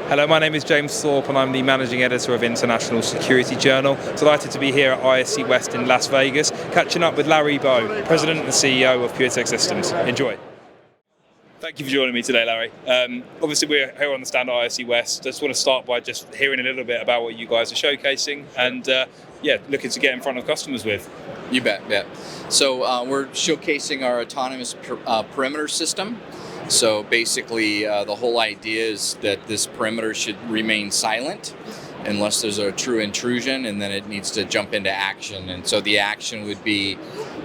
Hello, my name is James Thorpe and I'm the Managing Editor of International Security Journal. Delighted to be here at ISC West in Las Vegas, catching up with Larry Bowe, President and CEO of PureTech Systems. Enjoy. Thank you for joining me today, Larry. Obviously, we're here on the stand at ISC West. I just want to start by just hearing a little bit about what you guys are showcasing and, looking to get in front of customers with. You bet, yeah. So we're showcasing our autonomous perimeter system. So basically, the whole idea is that this perimeter should remain silent unless there's a true intrusion, and then it needs to jump into action. And so the action would be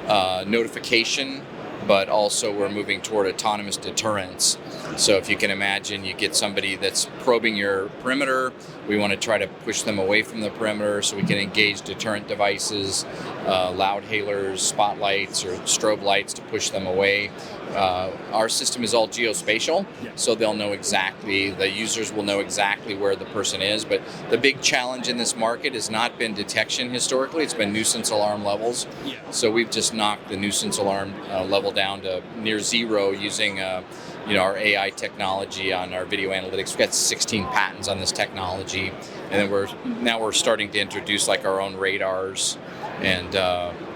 notification, but also we're moving toward autonomous deterrence. So if you can imagine, you get somebody that's probing your perimeter, we want to try to push them away from the perimeter so we can engage deterrent devices, loud hailers, spotlights, or strobe lights to push them away. Our system is all geospatial, so they'll know exactly, the users will know exactly where the person is, but the big challenge in this market has not been detection historically, it's been nuisance alarm levels. So we've just knocked the nuisance alarm level down to near zero using our AI technology on our video analytics. We've got 16 patents on this technology, and then we're starting to introduce like our own radars and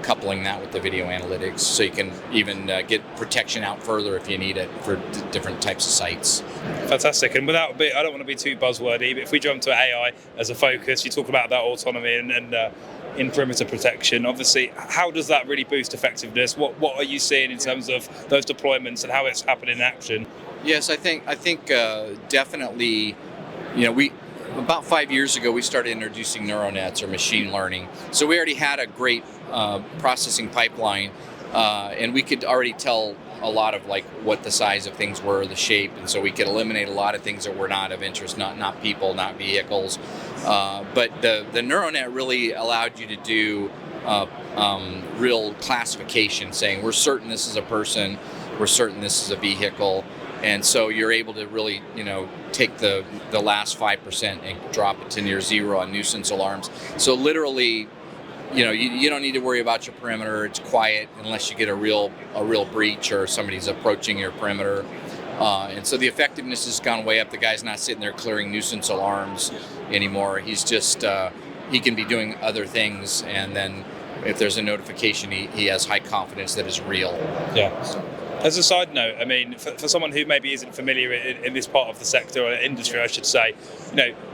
coupling that with the video analytics, so you can even get protection out further if you need it for different types of sites. Fantastic. And I don't want to be too buzzwordy, but if we jump to AI as a focus, you talk about that autonomy and in perimeter protection. Obviously, how does that really boost effectiveness? What are you seeing in terms of those deployments and how it's happening in action? Yes, I think definitely. About 5 years ago, we started introducing neural nets or machine learning. So we already had a great processing pipeline, and we could already tell a lot of like what the size of things were, the shape, and so we could eliminate a lot of things that were not of interest, not people, not vehicles. But the neural net really allowed you to do real classification, saying we're certain this is a person, we're certain this is a vehicle. And so you're able to really, take the last 5% and drop it to near zero on nuisance alarms. So literally, you don't need to worry about your perimeter. It's quiet unless you get a real breach or somebody's approaching your perimeter. And so the effectiveness has gone way up. The guy's not sitting there clearing nuisance alarms anymore. He's just, he can be doing other things. And then if there's a notification, he has high confidence that it's real. Yeah. As a side note, I mean, for someone who maybe isn't familiar in this part of the sector or industry, I should say,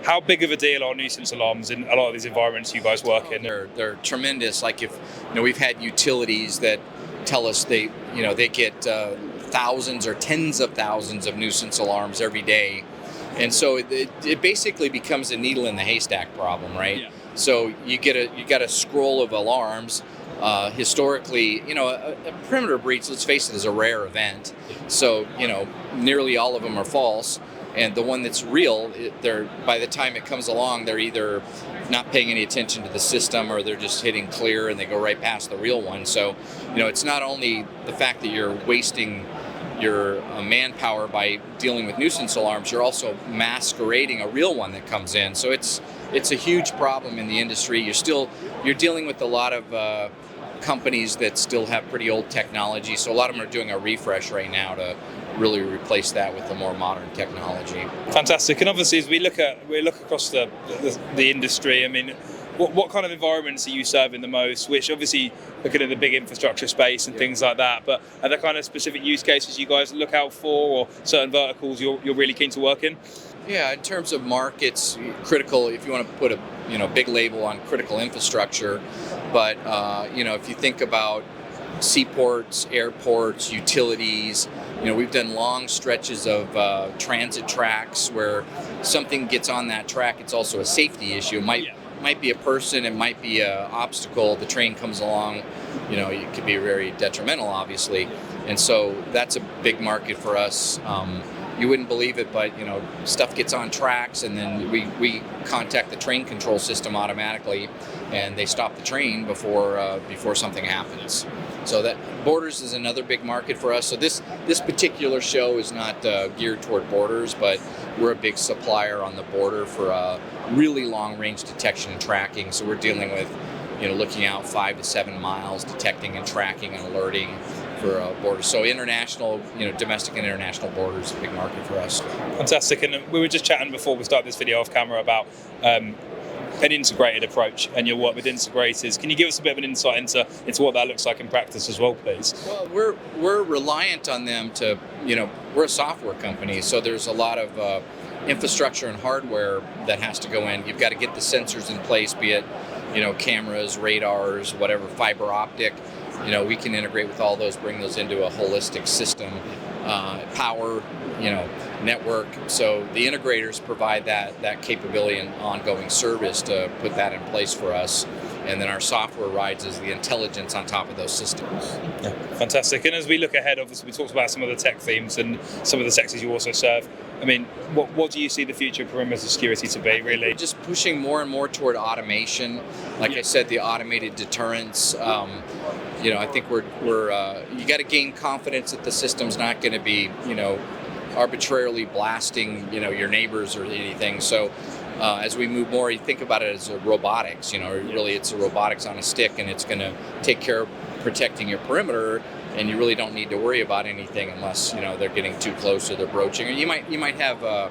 how big of a deal are nuisance alarms in a lot of these environments you guys work in? They're tremendous. Like if we've had utilities that tell us they get thousands or tens of thousands of nuisance alarms every day, and so it basically becomes a needle in the haystack problem, right? Yeah. So you got a scroll of alarms. Historically, a perimeter breach, let's face it, is a rare event. So, nearly all of them are false. And the one that's real, by the time it comes along, they're either not paying any attention to the system or they're just hitting clear and they go right past the real one. So, it's not only the fact that you're wasting your manpower by dealing with nuisance alarms, you're also masquerading a real one that comes in. So it's a huge problem in the industry. You're dealing with a lot of companies that still have pretty old technology. So a lot of them are doing a refresh right now to really replace that with the more modern technology. Fantastic. And obviously, as we look across the industry, I mean, what kind of environments are you serving the most? Which obviously looking at the big infrastructure space and things like that. But are there kind of specific use cases you guys look out for, or certain verticals you're really keen to work in? Yeah, in terms of markets, critical. If you want to put a big label on critical infrastructure, but if you think about seaports, airports, utilities, we've done long stretches of transit tracks where something gets on that track. It's also a safety issue. It might be a person, it might be an obstacle. The train comes along, it could be very detrimental, obviously, and so that's a big market for us. You wouldn't believe it, but stuff gets on tracks, and then we contact the train control system automatically, and they stop the train before something happens. So that borders is another big market for us. So this particular show is not geared toward borders, but we're a big supplier on the border for really long range detection and tracking. So we're dealing with looking out 5 to 7 miles, detecting and tracking and alerting borders. So international, domestic and international borders is a big market for us. Fantastic. And we were just chatting before we started this video off camera about an integrated approach and your work with integrators. Can you give us a bit of an insight into what that looks like in practice as well, please? Well, we're reliant on them to, we're a software company, so there's a lot of infrastructure and hardware that has to go in. You've got to get the sensors in place, be it, cameras, radars, whatever, fiber optic. We can integrate with all those, bring those into a holistic system, power, network. So the integrators provide that capability and ongoing service to put that in place for us. And then our software rides as the intelligence on top of those systems. Yeah, fantastic. And as we look ahead, obviously we talked about some of the tech themes and some of the sectors you also serve. I mean, what do you see the future of perimeter security to be, really? We're just pushing more and more toward automation. Like I said, the automated deterrence. I think we're you got to gain confidence that the system's not going to be, arbitrarily blasting, your neighbors or anything. So as we move more, you think about it as a robotics. Really, it's a robotics on a stick, and it's going to take care of protecting your perimeter. And you really don't need to worry about anything unless they're getting too close or they're broaching. Or you might have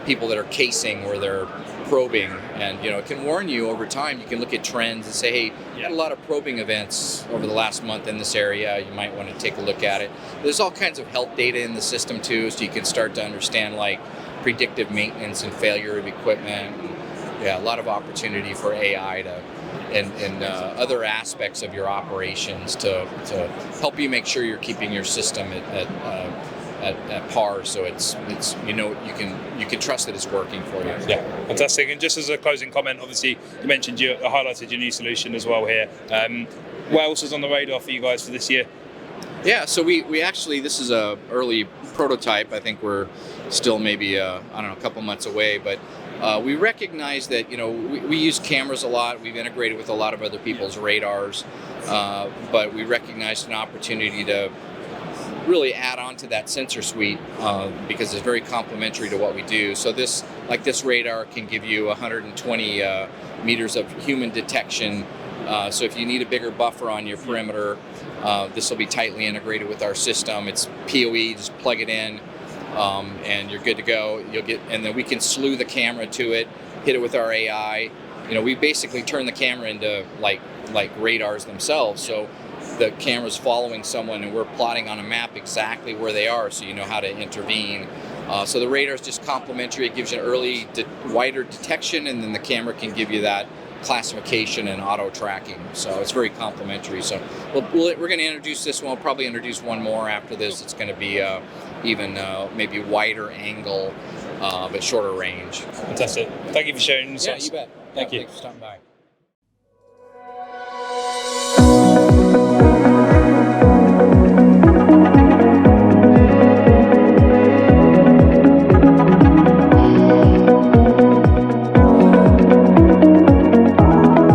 people that are casing or they're probing, and it can warn you over time. You can look at trends and say, hey, you had a lot of probing events over the last month in this area. You might want to take a look at it. There's all kinds of health data in the system too, so you can start to understand like predictive maintenance and failure of equipment. A lot of opportunity for AI and other aspects of your operations to help you make sure you're keeping your system at par, so it's you can trust that it's working for you. Yeah, fantastic. And just as a closing comment, obviously you mentioned you highlighted your new solution as well here. What else is on the radar for you guys for this year? Yeah, so we actually, this is a early prototype. I think we're still maybe a couple months away, but we recognize that we use cameras a lot. We've integrated with a lot of other people's radars, but we recognized an opportunity to really add on to that sensor suite because it's very complementary to what we do. So this radar can give you 120 meters of human detection. So if you need a bigger buffer on your perimeter, this will be tightly integrated with our system. It's PoE, just plug it in, and you're good to go. And then we can slew the camera to it, hit it with our AI. We basically turn the camera into like radars themselves. So the camera's following someone, and we're plotting on a map exactly where they are, so you know how to intervene. So the radar's just complementary. It gives you early, wider detection, and then the camera can give you that classification and auto tracking. So it's very complementary. So we're going to introduce this one. We'll probably introduce one more after this. It's going to be even maybe wider angle, but shorter range. Fantastic. Thank you for sharing. Yeah, you bet. Thank you. Thanks for stopping by.